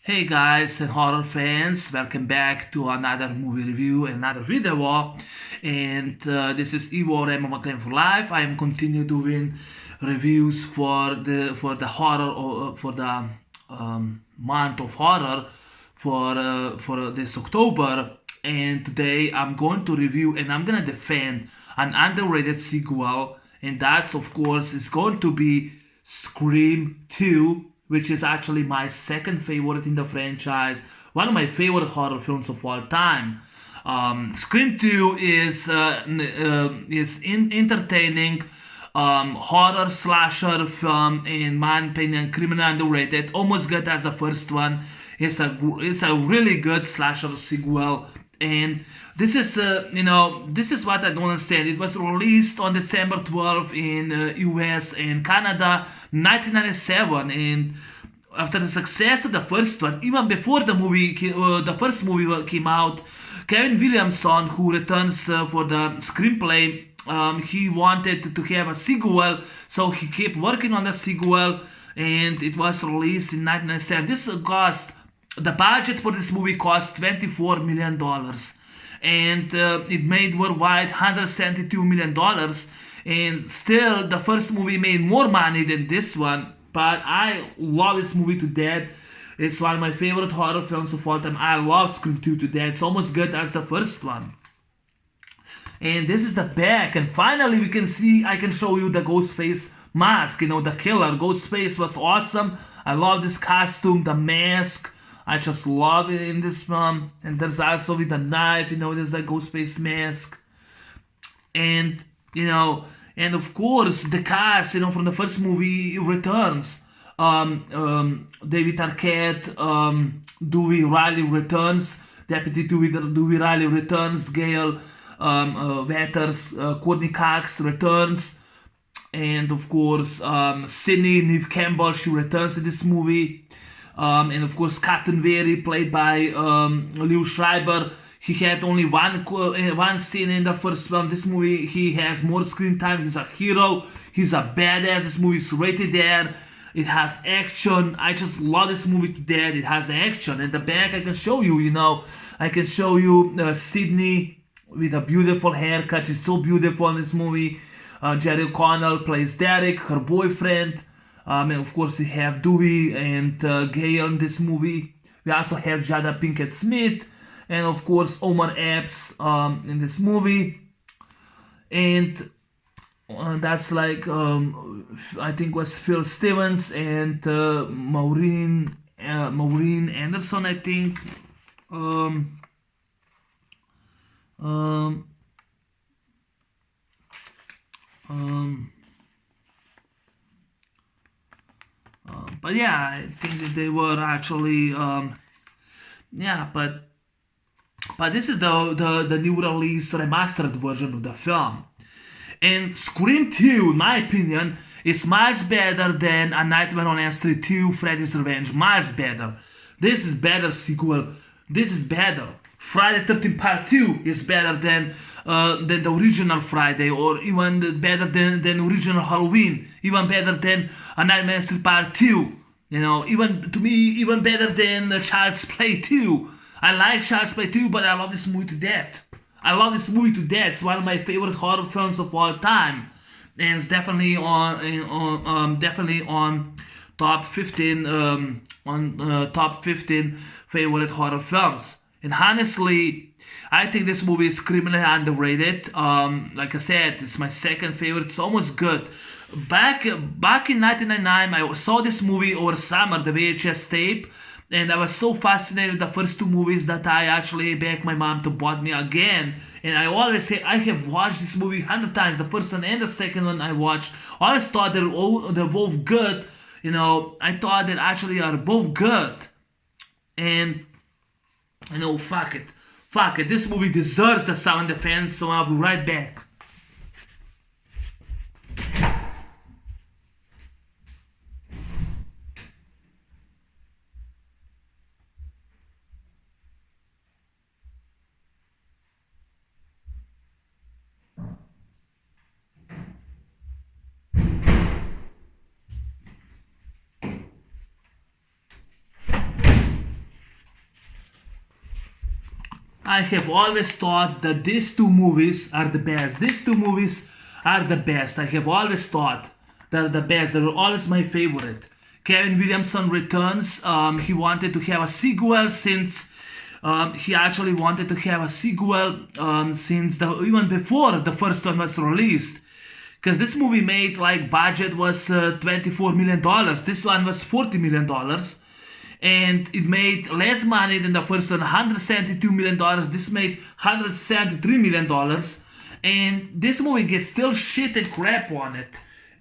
Hey guys and horror fans, welcome back to another movie review, another video. And this is Ivo Remo McLean for life. I am continue doing reviews for the horror for the month of horror for this October. And today I'm going to review and I'm gonna defend an underrated sequel, and that's of course is going to be Scream 2, which is actually my second favorite in the franchise, one of my favorite horror films of all time. Scream 2 is entertaining horror slasher film, in my opinion, criminally underrated, almost good as the first one. It's a really good slasher sequel, and this is what I don't understand. It was released on December 12th in US and Canada, 1997, and after the success of the first one, even before the first movie came out, Kevin Williamson, who returns for the screenplay, he wanted to have a sequel, so he kept working on the sequel, and it was released in 1997. The budget for this movie cost $24 million, and it made worldwide $172 million, and still the first movie made more money than this one. But I love this movie to death. It's one of my favorite horror films of all time. I love Scream 2 to death. It's almost good as the first one. And this is the back, and finally I can show you the Ghostface mask, the killer. Ghostface was awesome. I love this costume, the mask. I just love it in this film. And there's also with the knife, there's a Ghostface mask. And, and of course, the cast, from the first movie returns. David Arquette, Dewey Riley returns. Deputy Dewey Riley returns. Gail Weathers, Courtney Cox returns. And of course, Sydney Neve Campbell, she returns in this movie. And of course, Captain Very, played by Leo Schreiber. He had only one scene in the first film. This movie, he has more screen time. He's a hero. He's a badass. This movie is rated there. It has action. I just love this movie to death. It has action. In the back, I can show you, I can show you Sydney with a beautiful haircut. She's so beautiful in this movie. Jerry O'Connell plays Derek, her boyfriend. And of course, we have Dewey and Gail in this movie. We also have Jada Pinkett Smith, and of course Omar Epps in this movie. And that's like I think was Phil Stevens and Maureen Anderson, I think. But yeah, I think that they were actually but this is the new release remastered version of the film. And Scream 2, in my opinion, is miles better than A Nightmare on Elm Street 2, Freddy's Revenge. Miles better. This is better sequel. This is better. Friday 13 Part 2 is better than the original Friday, or even better than original Halloween. Even better than A Nightmare on Elm Street Part 2. Even to me, even better than Child's Play 2. I like Child's Play 2, but I love this movie to death. I love this movie to death. It's one of my favorite horror films of all time, and it's definitely on top 15 top 15 favorite horror films. And honestly, I think this movie is criminally underrated. Like I said, it's my second favorite. It's almost good. Back in 1999, I saw this movie over summer, the VHS tape, and I was so fascinated with the first two movies that I actually begged my mom to buy me again. And I always say I have watched this movie 100 times. The first one and the second one I watched. I always thought they're both good. I thought they actually are both good. And fuck it. This movie deserves the sound effects, so I'll be right back. I have always thought that these two movies are the best. These two movies are the best. I have always thought they're the best. They were always my favorite. Kevin Williamson returns. He wanted to have a sequel since he actually wanted to have a sequel since even before the first one was released. Because this movie made, like, budget was $24 million. This one was $40 million. And it made less money than the first one, $172 million. This made $173 million. And this movie gets still shit and crap on it.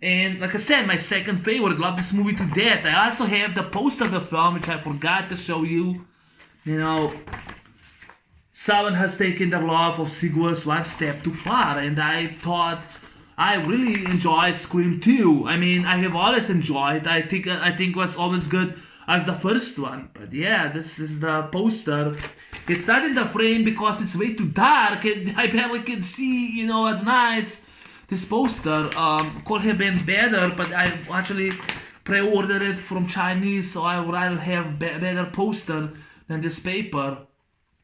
And like I said, my second favorite, love this movie to death. I also have the poster of the film, which I forgot to show you. You know, someone has taken the love of sequels one step too far. And I thought, I really enjoyed Scream 2. I mean, I have always enjoyed. I think it was always good as the first one. But yeah, this is the poster. It's not in the frame because it's way too dark and I barely can see, you know, at nights. This poster could have been better, but I actually pre-ordered it from Chinese, so I would rather have better poster than this paper.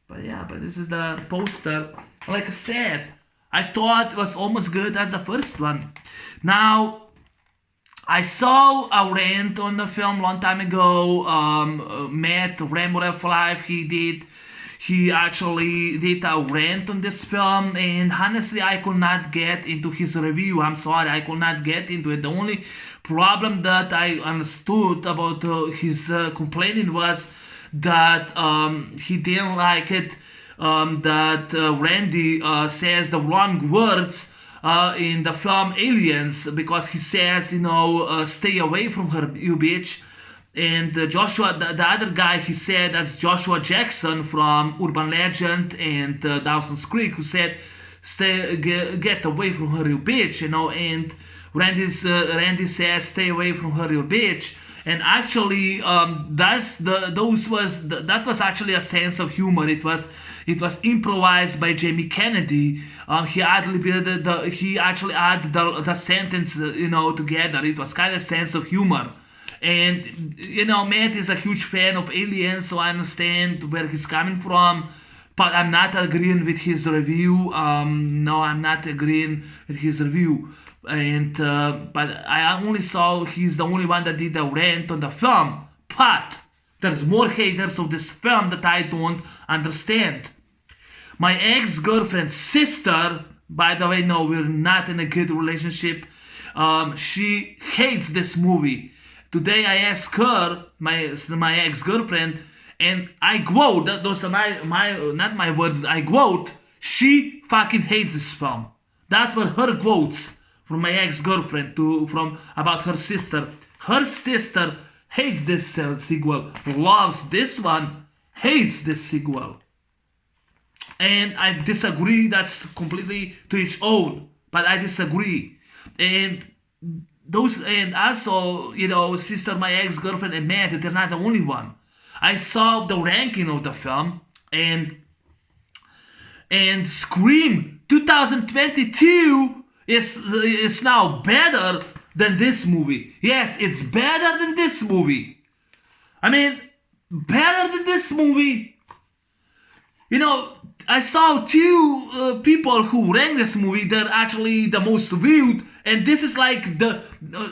But yeah, but this is the poster. Like I said, I thought it was almost good as the first one. Now, I saw a rant on the film long time ago. Matt Rambo Live, he actually did a rant on this film, and honestly, I could not get into his review. I'm sorry, I could not get into it. The only problem that I understood about his complaining was that he didn't like it. That Randy says the wrong words in the film Aliens, because he says, you know, stay away from her, you bitch. And Joshua, the other guy, he said, that's Joshua Jackson from Urban Legend and Dawson's Creek, who said, get away from her, you bitch, you know. And Randy says, stay away from her, you bitch. And actually, that was actually a sense of humor. It was improvised by Jamie Kennedy. He actually added the sentence, you know, together. It was kind of a sense of humor. And, you know, Matt is a huge fan of Aliens, so I understand where he's coming from. But I'm not agreeing with his review. No, I'm not agreeing with his review. And but I only saw he's the only one that did a rant on the film. But there's more haters of this film that I don't understand. My ex-girlfriend's sister, by the way, no, we're not in a good relationship. She hates this movie. Today I asked her, my ex-girlfriend, and I quote, those are not my words, I quote, she fucking hates this film. That were her quotes from my ex-girlfriend from about her sister. Her sister hates this sequel, loves this one, hates this sequel. And I disagree, that's completely to each own, but I disagree. And also, you know, sister, my ex-girlfriend and Matt, they're not the only one. I saw the ranking of the film, and Scream 2022 is now better than this movie. Yes, it's better than this movie. I mean, better than this movie. You know, I saw two people who ranked this movie. They're actually the most viewed, and this is like the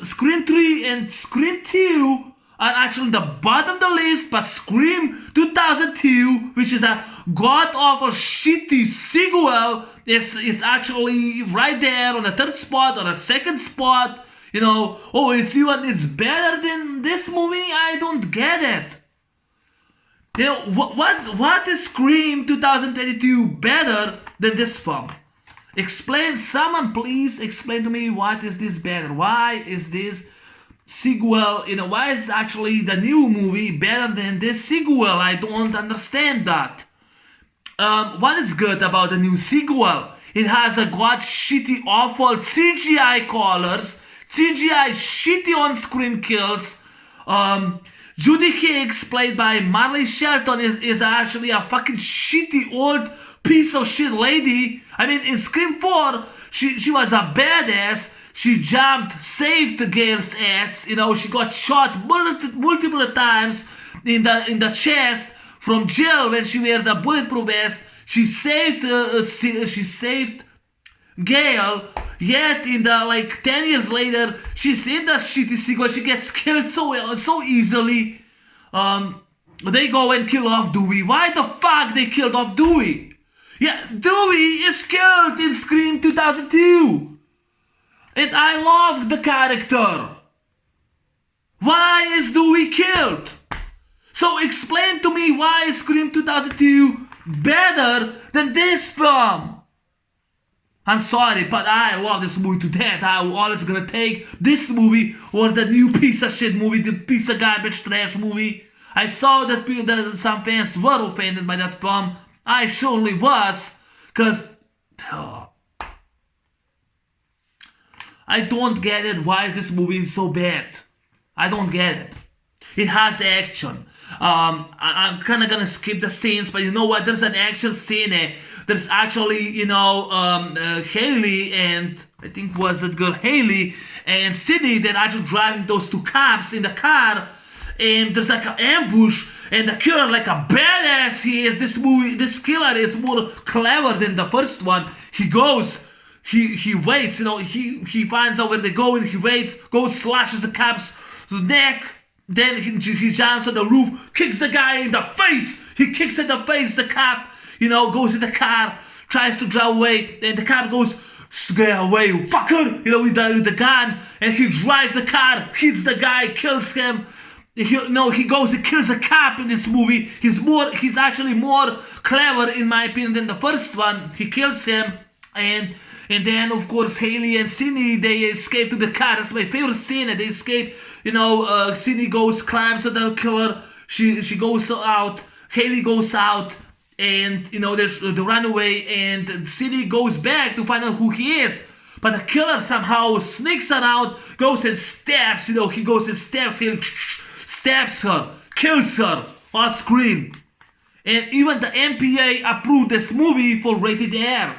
Scream 3 and Scream 2 are actually the bottom of the list, but Scream 2002, which is a god-awful shitty sequel, is actually right there on the third spot or the second spot. You know, oh, it's better than this movie? I don't get it. You know, what is Scream 2022 better than this film? Explain, someone please explain to me, what is this better? Why is this sequel, you know, why is actually the new movie better than this sequel? I don't understand that. What is good about the new sequel? It has a god shitty awful CGI colors, CGI shitty on screen kills. Judy Hicks, played by Marley Shelton, is actually a fucking shitty old piece of shit lady. I mean, in Scream 4, she was a badass. She jumped, saved the girl's ass. You know, she got shot multiple times in the chest from jail when she wear the bulletproof vest. She saved Gail, yet in the like 10 years later, she's in that shitty sequel. She gets killed so easily. They go and kill off Dewey. Why the fuck they killed off Dewey? Yeah, Dewey is killed in Scream 2002. And I love the character. Why is Dewey killed? So explain to me why is Scream 2002 better than this film? I'm sorry, but I love this movie to death. I'm always gonna take this movie or the new piece of shit movie, the piece of garbage trash movie. I saw that some fans were offended by that film. I surely was, cause I don't get it. Why is this movie so bad? I don't get it. It has action. I'm kind of gonna skip the scenes, but you know what? There's an action scene. There's actually, Haley and I think was that girl Haley and Sydney. They're actually driving those two cops in the car, and there's like an ambush. And the killer, like a badass he is, this killer is more clever than the first one. He goes, he waits, he finds out where they're going, he waits, goes, slashes the cop's neck, then he jumps on the roof, kicks the guy in the face, he kicks in the face, the cop, goes in the car, tries to drive away, and the cop goes, get away, fucker, with the gun, and he drives the car, hits the guy, kills him. He goes and kills a cop in this movie. He's actually more clever in my opinion than the first one. He kills him, and then of course Haley and Sydney, they escape to the car. That's my favorite scene. They escape. Sydney climbs on the killer. She goes out. Haley goes out, and they run away. And Sydney goes back to find out who he is. But the killer somehow sneaks around, goes and stabs. He goes and stabs Haley. Stabs her, kills her on screen. And even the MPA approved this movie for rated R.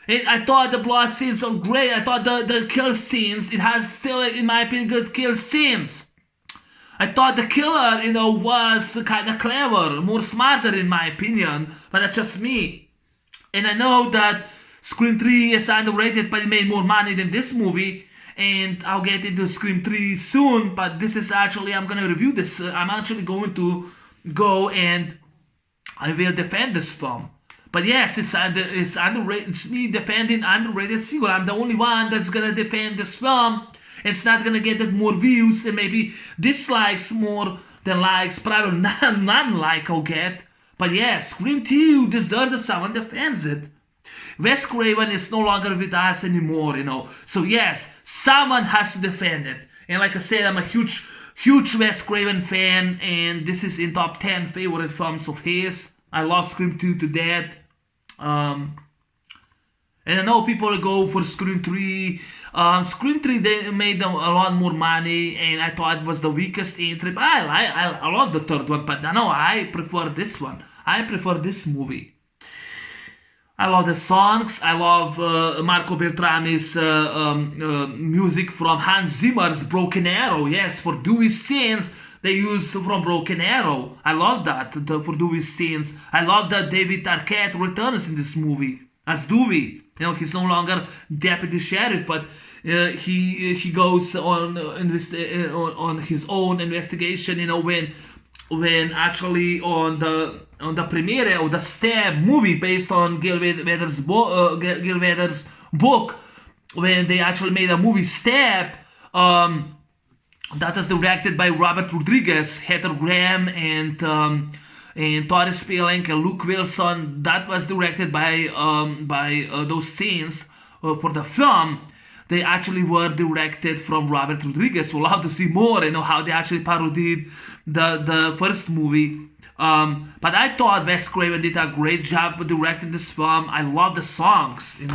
And I thought the blood scenes are great. I thought the kill scenes, it has still, in my opinion, good kill scenes. I thought the killer, was kind of clever, more smarter in my opinion, but that's just me. And I know that Scream 3 is underrated, but it made more money than this movie. And I'll get into Scream 3 soon, but this is actually, I'm going to review this. I'm actually going to go and I will defend this film. But yes, it's underrated. It's me defending underrated sequel. I'm the only one that's going to defend this film. It's not going to get that more views and maybe dislikes more than likes. Probably none like I'll get. But yes, Scream 2 deserves that someone defends it. Wes Craven is no longer with us anymore, So yes, someone has to defend it. And like I said, I'm a huge Wes Craven fan, and this is in top 10 favorite films of his. I love Scream 2 to death. And I know people go for Scream 3. Scream 3, they made a lot more money, and I thought it was the weakest entry. But I love the third one, but I prefer this one. I prefer this movie. I love the songs. I love Marco Beltrami's music from Hans Zimmer's Broken Arrow. Yes, for Dewey's scenes, they use from Broken Arrow. I love that for Dewey's scenes. I love that David Arquette returns in this movie as Dewey. He's no longer deputy sheriff, but he goes on his own investigation. When actually on the premiere of the Stab movie based on Gil Vedder's book, when they actually made a movie Stab, that was directed by Robert Rodriguez, Heather Graham, and Tori Spelling and Luke Wilson. That was directed by those scenes for the film. They actually were directed from Robert Rodriguez. We'll have to see more, how they actually parodied the first movie. But I thought Wes Craven did a great job directing this film. I love the songs, and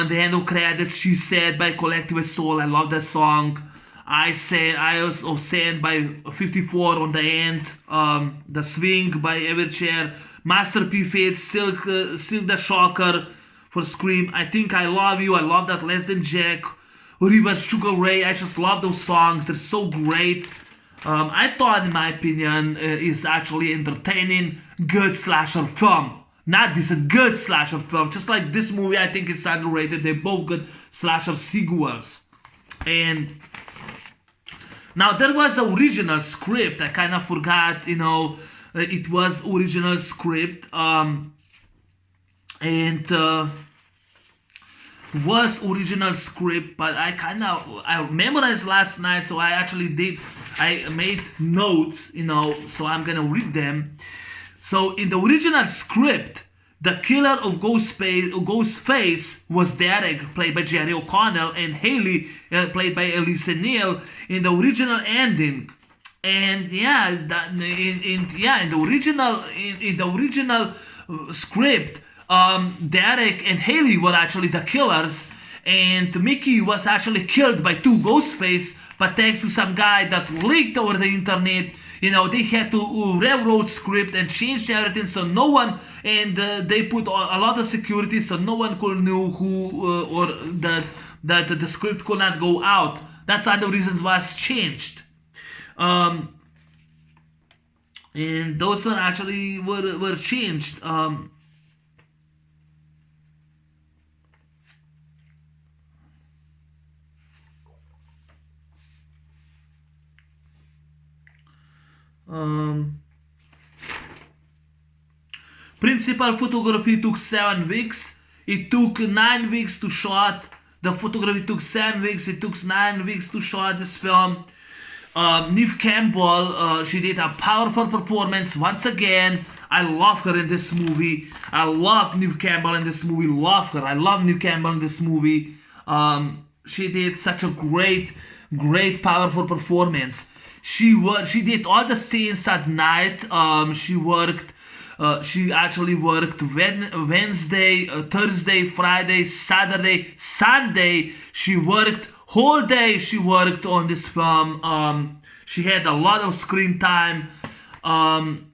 the end of credits, She Said by Collective Soul. I love that song. I also said by 54 on the end. The Swing by Everchair. Master P. Fate, Still the Shocker for Scream. I Think I Love You. I love that Less Than Jack. River Sugar Ray. I just love those songs. They're so great. I thought, in my opinion, is actually entertaining. good slasher film. Not this, a good slasher film. Just like this movie, I think it's underrated. They're both good slasher sequels. And now there was an original script. I kind of forgot, it was original script. Was original script, but I memorized last night, so I made notes, so I'm gonna read them. So in the original script, the killer of Ghostface was Derek, played by Jerry O'Connell, and Haley, played by Elisa Neal, in the original ending. And in the original script, Derek and Haley were actually the killers, and Mickey was actually killed by two Ghostface, but thanks to some guy that leaked over the internet, they had to rewrote script and changed everything, so no one, and they put a lot of security, so no one could know who or that the script could not go out. That's one of the reasons why it's changed. And those one actually were changed. Principal photography took 7 weeks. It took 9 weeks to shot. The photography took 7 weeks. It took 9 weeks to shot this film. Neve Campbell, she did a powerful performance once again. I love her in this movie. I love Neve Campbell in this movie. Love her. I love Neve Campbell in this movie. She did such a great, powerful performance. She did all the scenes at night. She actually worked Wednesday, Thursday, Friday, Saturday, Sunday. She worked whole day. She worked on this film. She had a lot of screen time. On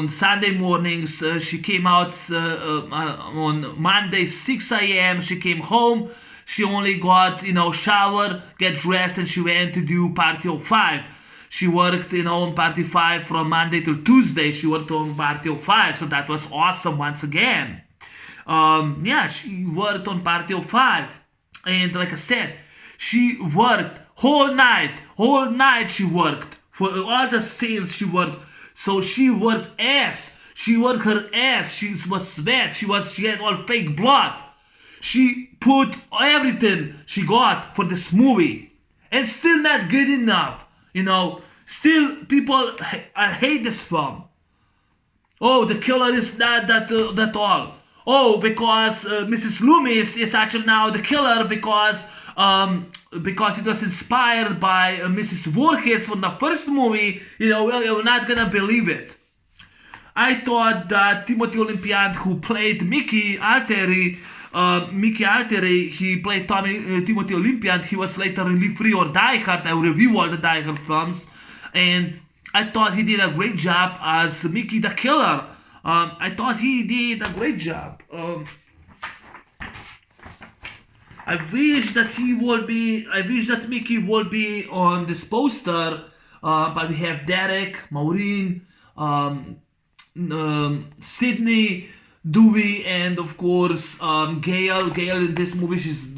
Sunday mornings, she came out on Monday 6 a.m. She came home. She only got, shower, get dressed, and she went to do Party of 5. She worked, on Party 5 from Monday till Tuesday. She worked on Party of 5, so that was awesome once again. She worked on Party of 5. And like I said, she worked whole night. Whole night she worked. For all the scenes she worked. So she worked ass. She worked her ass. She was sweat. She had all fake blood. She put everything she got for this movie, and still not good enough. Still people hate this film. Oh, the killer is not that all. Oh, because Mrs. Loomis is actually now the killer because it was inspired by Mrs. Voorhees from the first movie. You're not gonna believe it. I thought that Timothy Olyphant, who played Mickey Altieri, he played Timothy Olyphant. He was later in Live Free or Die Hard. I review all the Die Hard films, and I thought he did a great job as Mickey the Killer. I thought he did a great job. I wish that Mickey would be on this poster, but we have Derek, Maureen, Sydney, Dewey, and of course Gail. Gail in this movie, she's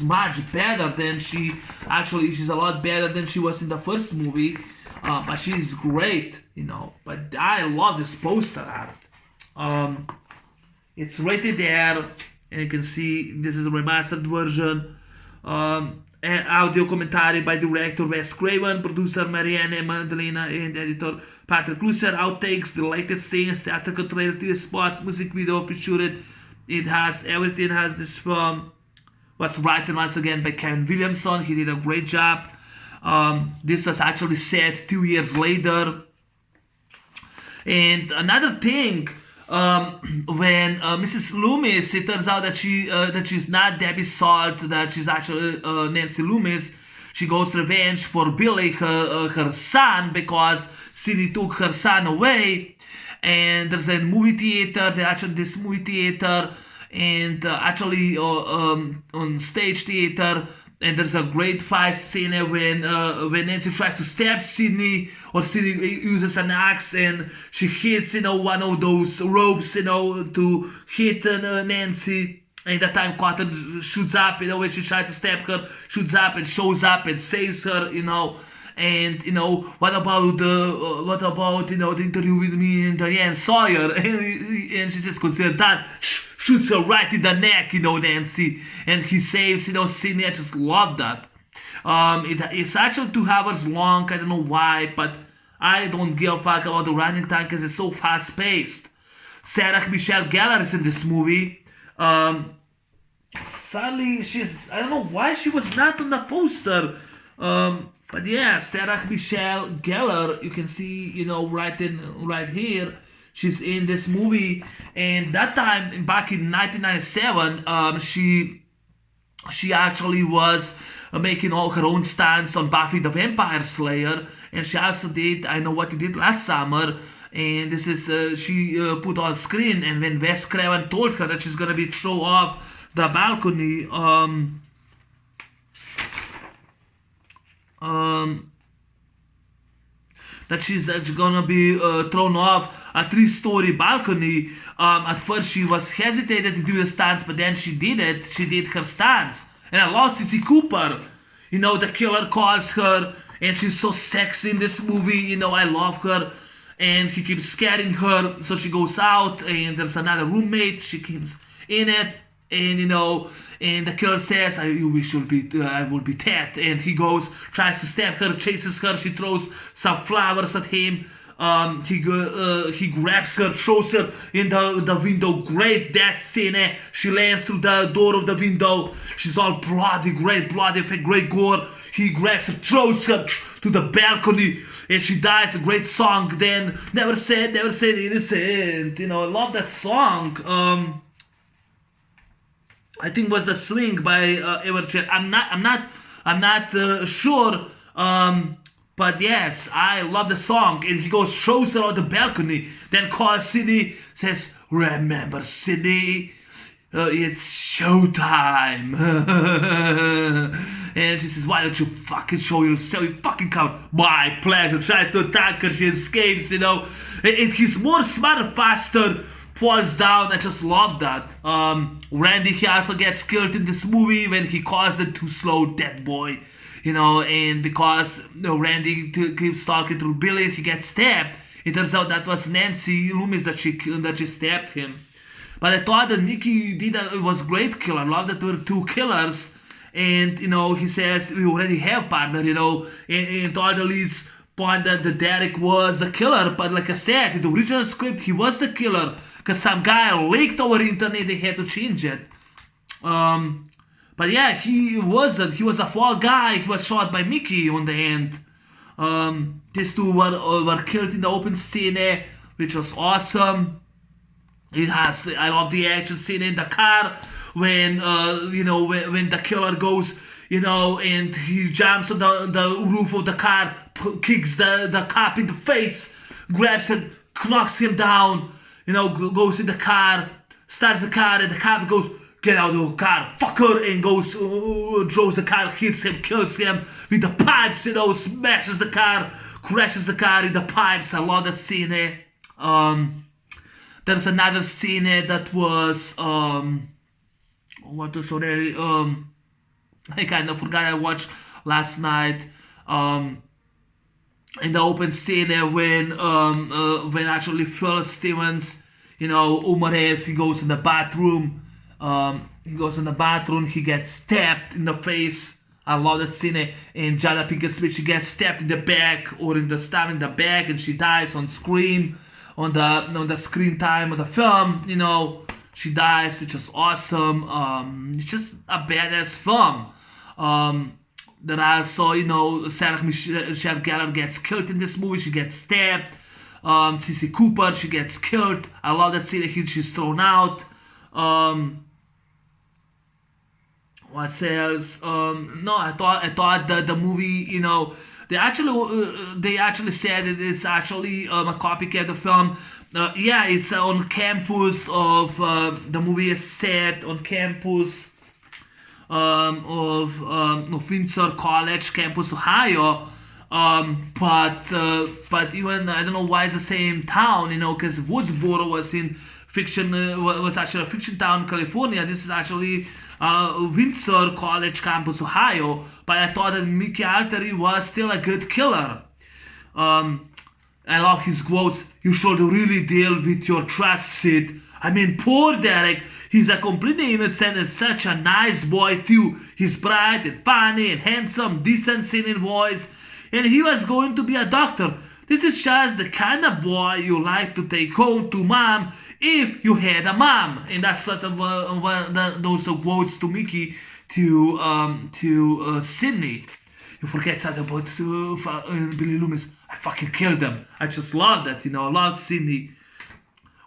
much better than she's a lot better than she was in the first movie, but she's great, but I love this poster art. It's rated there, and you can see this is a remastered version. And audio commentary by director Wes Craven, producer Marianne Magdalena, and editor Patrick Lusser. Outtakes, deleted scenes, theatrical trailer, TV spots, music video featured. It has everything. Has this film was written once again by Kevin Williamson. He did a great job. This was actually set 2 years later. And another thing, when Mrs. Loomis, it turns out that she's not Debbie Salt, that she's actually Nancy Loomis. She goes revenge for Billy, her son, because Cindy took her son away. And there's a movie theater. This movie theater, and actually on stage theater, and there's a great fight scene when Nancy tries to stab Sydney, or Sydney uses an axe and she hits one of those ropes to hit Nancy. And that time Carter shoots up, when she tries to stab her, shoots up and shows up and saves her, And what about the interview with me and Diane Sawyer? And she says, consider that. Shoots her right in the neck, Nancy, and he saves, Sydney. I just love that. It's actually 2 hours long. I don't know why, but I don't give a fuck about the running time because it's so fast paced. Sarah Michelle Gellar is in this movie. Sadly, I don't know why she was not on the poster. But yeah, Sarah Michelle Gellar, you can see, right here, she's in this movie. And that time, back in 1997, she actually was making all her own stunts on Buffy the Vampire Slayer. And she also did I Know What You Did Last Summer. And this is, she put on screen. And when Wes Craven told her that she's going to be thrown off the balcony, that she's gonna be thrown off a 3-story balcony. At first she was hesitated to do the stunts, but then she did it. She did her stunts. And I love Cici Cooper. The killer calls her, and she's so sexy in this movie. I love her. And he keeps scaring her, so she goes out, and there's another roommate. She keeps in it, and and the killer says, I will be dead. And he goes, tries to stab her, chases her. She throws some flowers at him. He grabs her, throws her in the window. Great death scene. She lands through the door of the window. She's all bloody, great bloody, great gore. He grabs her, throws her to the balcony, and she dies. A great song. Then never said innocent. I love that song. I think it was The Swing by Everchair. I'm not sure. But yes, I love the song. And he goes, throws her on the balcony. Then calls Sydney, says, remember Sydney, it's showtime. And she says, why don't you fucking show yourself? You fucking count. My pleasure. Tries to attack her. She escapes, And he's more smart, faster, falls down. I just love that. Randy, he also gets killed in this movie when he calls the too slow dead boy. And because Randy keeps talking to Billy, he gets stabbed. It turns out that was Nancy Loomis that she stabbed him. But I thought that Nikki was great killer. I love that there were 2 killers. And, he says, we already have partner, and all the leads point that the Derek was the killer. But like I said, in the original script, he was the killer. Because some guy leaked over internet, they had to change it. But yeah, he wasn't. He was a fall guy. He was shot by Mickey on the end. These 2 were killed in the open scene, which was awesome. I love the action scene in the car when when the killer goes, and he jumps on the roof of the car, kicks the cop in the face, grabs it, knocks him down, goes in the car, starts the car, and the cop goes, get out of the car, fucker, and goes, draws the car, hits him, kills him with the pipes, smashes the car, crashes the car in the pipes. I love that scene. There's another scene that was, I kind of forgot, I watched last night, in the open scene when actually Phil Stevens, Umar Hayes, he goes in the bathroom, he gets stabbed in the face. I love that scene. And Jada Pinkett Smith, she gets stabbed in the back, or in the stab in the back, and she dies on screen, on the screen time of the film. She dies, which is awesome. It's just a badass film. Then also, Sarah Michelle Gellar gets killed in this movie. She gets stabbed. Cici Cooper, she gets killed. I love that scene. She's thrown out. What else? No, I thought that the movie, they actually said it's actually a copycat of film. Yeah, it's on campus of the movie is set on campus of Windsor College campus, Ohio. But even I don't know why it's the same town, because Woodsboro was in fiction, was actually a fiction town in California. This is actually Windsor College campus, Ohio. But I thought that Mickey Alteri was still a good killer. I love his quotes. You should really deal with your trust, Sid. I mean, poor Derek. He's a completely innocent and such a nice boy too. He's bright and funny and handsome, decent singing voice. And he was going to be a doctor. This is just the kind of boy you like to take home to mom if you had a mom. And that's sort of those quotes to Mickey to Sydney. You forget something about Billy Loomis. I fucking killed him. I just love that, I love Sydney.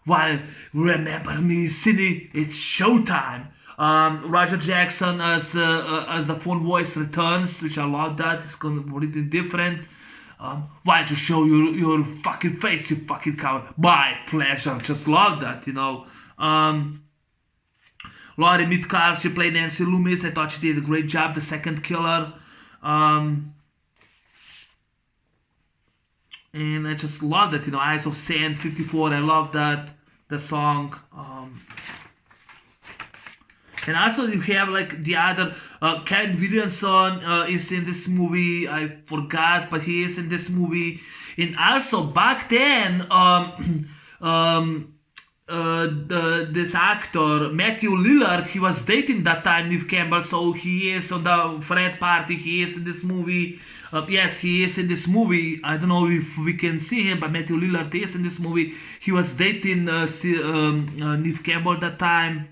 Well, remember me, Sydney, it's showtime. Roger Jackson as the phone voice returns, which I love that. It's completely different. Why don't you show your fucking face, you fucking coward? My pleasure. Just love that, Laurie Metcalf, she played Nancy Loomis. I thought she did a great job, the second killer. And I just love that, Eyes of Sand, 54, I love that, the song. And also you have like the other, Ken Williamson is in this movie, I forgot, but he is in this movie. And also back then, this actor, Matthew Lillard, he was dating that time with Campbell, so he is on the frat party, he is in this movie. Yes, he is in this movie. I don't know if we can see him, but Matthew Lillard is in this movie. He was dating Neve Campbell that time.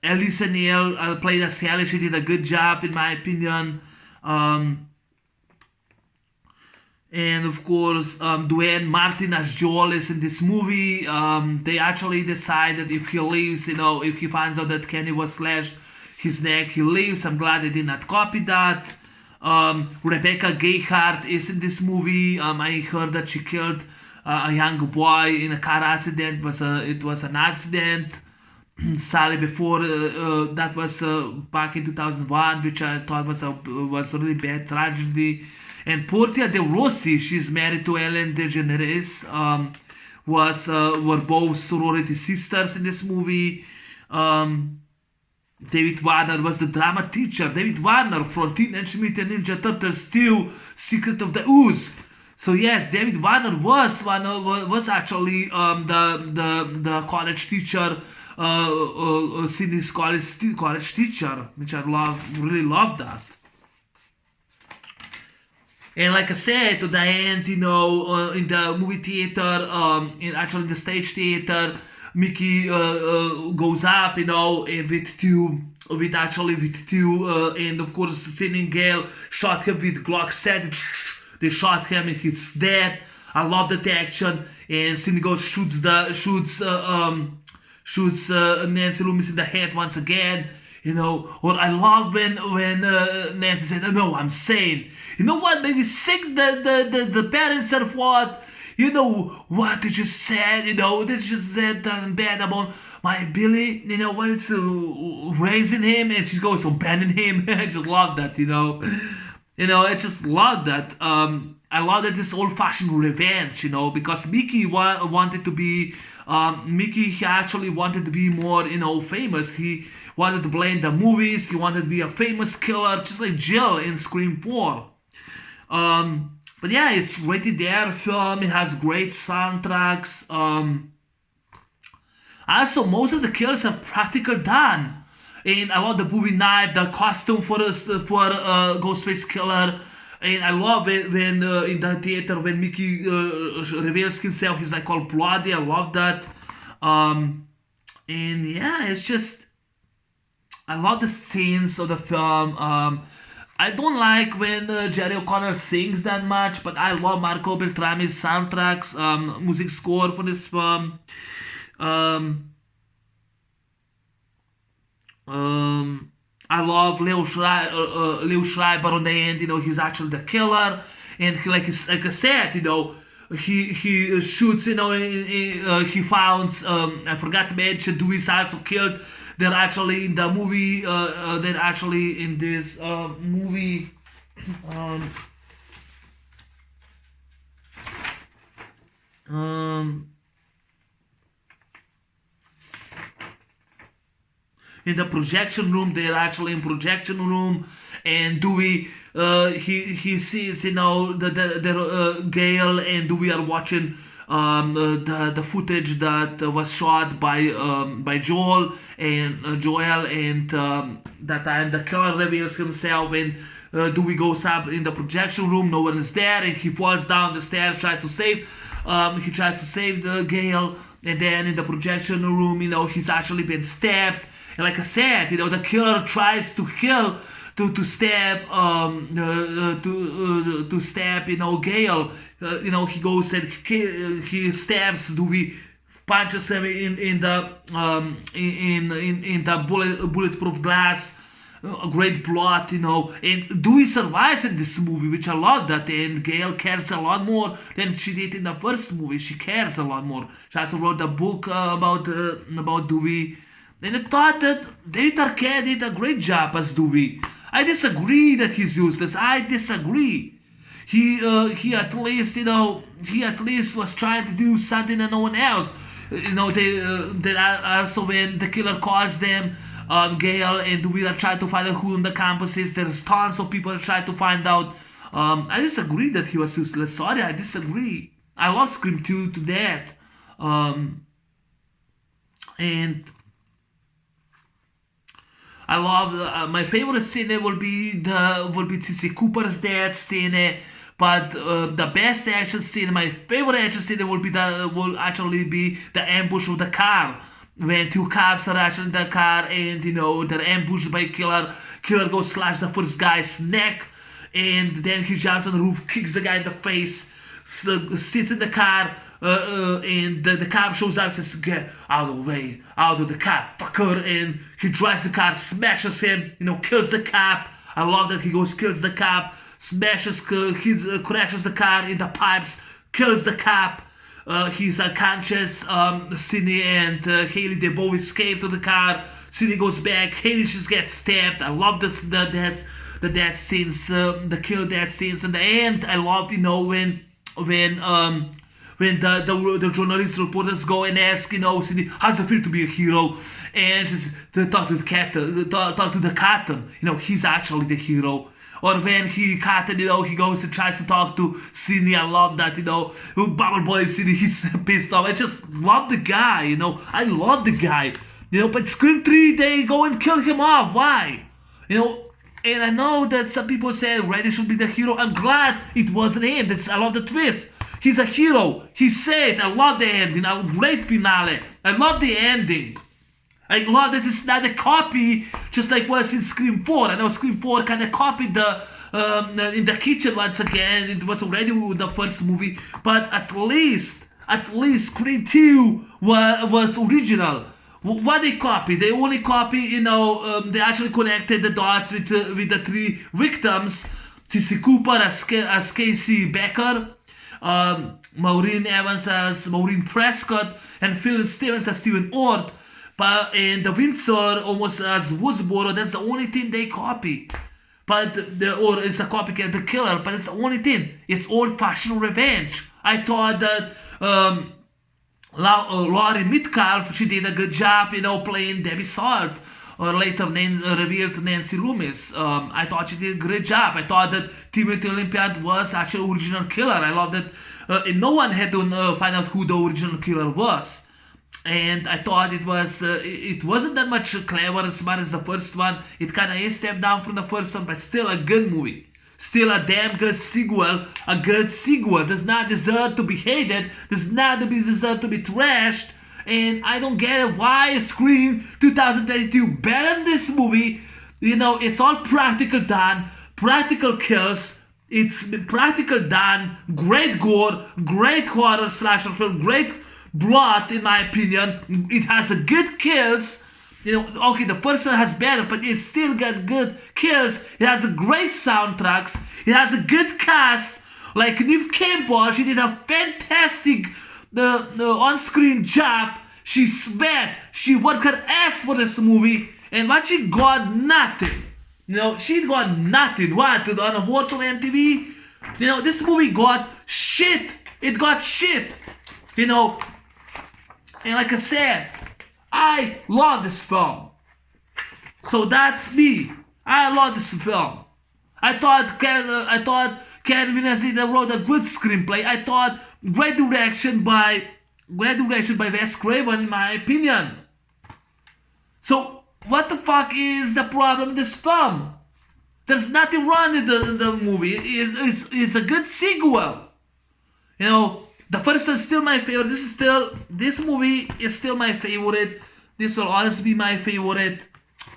Elisa Neal played as Sally. She did a good job, in my opinion. And of course, Duane Martin as Joel is in this movie. They actually decided if he leaves, if he finds out that Kenny was slashed his neck, he leaves. I'm glad they did not copy that. Rebecca Gayheart is in this movie. I heard that she killed a young boy in a car accident. It was an accident. Sadly, before that was back in 2001, which I thought was a really bad tragedy. And Portia de Rossi, she's married to Ellen DeGeneres, were both sorority sisters in this movie. David Warner was the drama teacher. David Warner from Teenage Mutant Ninja Turtles 2, Secret of the Ooze. So yes, David Warner was actually the college teacher, Sydney's college teacher, which I really love that. And like I said, to the end, in the movie theater, actually the stage theater, Mickey goes up, with two, and of course, Sidney and Gale shot him with Glock 7. They shot him and he's dead. I love that action. And Sidney goes shoots Nancy Loomis in the head once again. Or I love when Nancy said, "No, I'm sane." You know what made me sick? The parents said what? What they just said, they just said bad about my Billy, when it's raising him and she goes abandoning him. I just love that, I just love that. I love that this old-fashioned revenge, because Mickey wanted to be, he actually wanted to be more, famous. He wanted to play in the movies. He wanted to be a famous killer, just like Jill in Scream 4. But yeah, it's rated R film. It has great soundtracks. Also, most of the kills are practical done. And I love the movie knife, the costume for Ghostface Killer. And I love it when in the theater when Mickey reveals himself, he's like all bloody. I love that. And yeah, it's just, I love the scenes of the film. I don't like when Jerry O'Connell sings that much, but I love Marco Beltrami's soundtracks, music score for this film. I love Leo Schreiber on the end. He's actually the killer, and like I said, he shoots. He found. I forgot to mention, Dewey's also killed they're actually in the movie. They're actually in this movie. Um, um, in the projection room. They're actually in projection room, and Dewey, he sees, the Gale and Dewey are watching the footage that was shot by Joel, and that time the killer reveals himself, and Dewey goes up in the projection room. No one is there, and he falls down the stairs, tries to save. He tries to save the Gale, and then in the projection room, he's actually been stabbed. And like I said, the killer tries to kill, to stab, to stab, Gale. He goes and he stabs Dewey, punches him in the bulletproof glass. Great plot, and Dewey survives in this movie, which I love that, and Gale cares a lot more than she did in the first movie. She cares a lot more. She also wrote a book about Dewey, and I thought that David Arquette did a great job as Dewey. I disagree that he's useless. I disagree. He at least was trying to do something that no one else. They also, when the killer calls them, Gale and Dewey are trying to find out who on the campus is. There's tons of people trying to find out. I disagree that he was useless. Sorry, I disagree. I love Scream 2 to that. And I love my favorite scene will be Tsitsi Cooper's death scene. But the best action scene, my favorite action scene will actually be the ambush of the car. When two cops are actually in the car, and they're ambushed by killer. Killer goes slash the first guy's neck, and then he jumps on the roof, kicks the guy in the face, sits in the car, and the cop shows up and says, "Get out of the way, out of the car, fucker!" And he drives the car, smashes him, kills the cop. I love that he goes, kills the cop, smashes, crashes the car in the pipes, kills the cop. He's unconscious. Sidney and Haley, they both escape to the car. Sidney goes back. Haley just gets stabbed. I love the death scenes, the kill death scenes. In the end, I love when the journalist reporters go and ask Sidney, how's it feel to be a hero? And just talk to the captain. He's actually the hero. Or when he he goes and tries to talk to Sidney. I love that, Bubble Boy Sidney, he's pissed off. I just love the guy, I love the guy. But Scream 3, they go and kill him off. Why? And I know that some people say Reddy should be the hero. I'm glad it wasn't him. I love the twist. He's a hero. He's safe. I love the ending. A great finale. I love the ending. I love that it's not a copy, just like was in Scream 4. I know Scream 4 kind of copied the in the kitchen once again. It was already with the first movie, but at least Scream 2 was original. What they copied? They only copy, they actually connected the dots with the three victims: Tsitsi Cooper as Casey Becker, Maureen Evans as Maureen Prescott, and Phil Stevens as Stephen Ort. And the Windsor almost as Woodsboro. That's the only thing they copy. Or it's a copycat, the killer, but it's the only thing. It's old-fashioned revenge. I thought that Laurie Metcalf, she did a good job, playing Debbie Salt, or later revealed Nancy Loomis. I thought she did a great job. I thought that Timothy Olyphant was actually original killer. I love that and no one had to find out who the original killer was. And I thought it wasn't that much clever and smart as the first one. It kind of is stepped down from the first one, but still a good movie. Still a damn good sequel. A good sequel. Does not deserve to be hated. Does not deserve to be trashed. And I don't get it. Why Scream 2022 better than this movie? It's all practical done. Practical kills. It's practical done. Great gore. Great horror slasher film. Great blood, in my opinion. It has a good kills. Okay, the first one has better, but it still got good kills. It has a great soundtracks. It has a good cast. Like Neve Campbell, she did a fantastic on-screen job. She sweat. She worked her ass for this movie, and what she got? Nothing. She got nothing. What? On a virtual MTV? This movie got shit. It got shit. And like I said, I love this film. So that's me. I love this film. I thought Kevin Williamson wrote a good screenplay. I thought great direction by Wes Craven, in my opinion. So what the fuck is the problem with this film? There's nothing wrong with the movie. It's a good sequel. The first one's still my favorite. This movie is still my favorite. This will always be my favorite.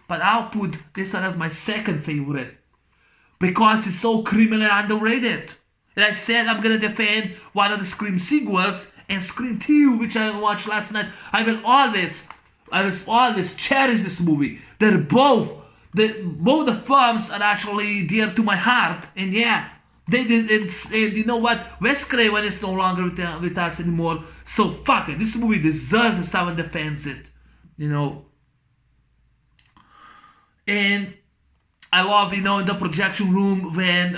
But I'll put this one as my second favorite. Because it's so criminally underrated. And I said I'm gonna defend one of the Scream sequels, and Scream 2, which I watched last night. I will always cherish this movie. Both the films are actually dear to my heart, and yeah, they did. And you know what? Wes Craven is no longer with us anymore. So fuck it. This movie deserves that someone defends it. And I love, in the projection room when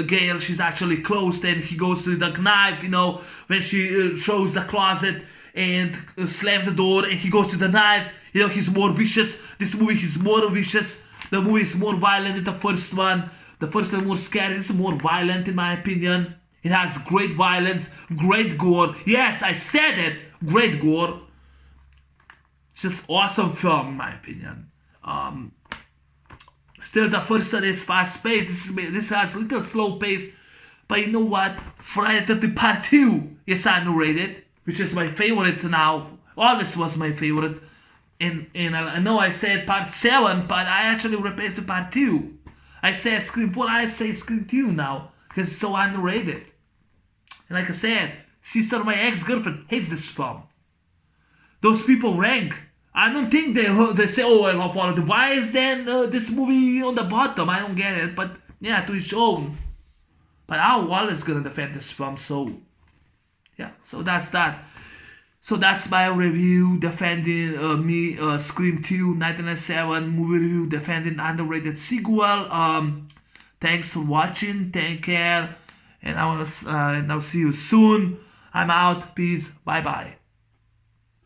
Gail, she's actually closed, and he goes to the knife, when she shows the closet and slams the door, and he goes to the knife. He's more vicious. This movie is more vicious. The movie is more violent than the first one. The first one more scary. This is more violent, in my opinion. It has great violence, great gore. Yes, I said it. Great gore. It's just awesome film, in my opinion. Still, the first one is fast-paced. This has a little slow pace. But you know what? Friday the 13th Part 2 is underrated, which is my favorite now. Always was my favorite. And I know I said Part 7, but I actually replaced the Part 2. I said Scream 4, I say Scream 2 now, because it's so underrated. And like I said, sister of my ex-girlfriend hates this film. Those people rank. I don't think they say, oh, I love all of them. Why is then this movie on the bottom? I don't get it. But yeah, to each own. But I'm always gonna defend this film. So yeah, so that's that. So that's my review defending Scream 2 1997 movie review defending underrated sequel. Thanks for watching. Take care, and I'll see you soon. I'm out. Peace. Bye bye.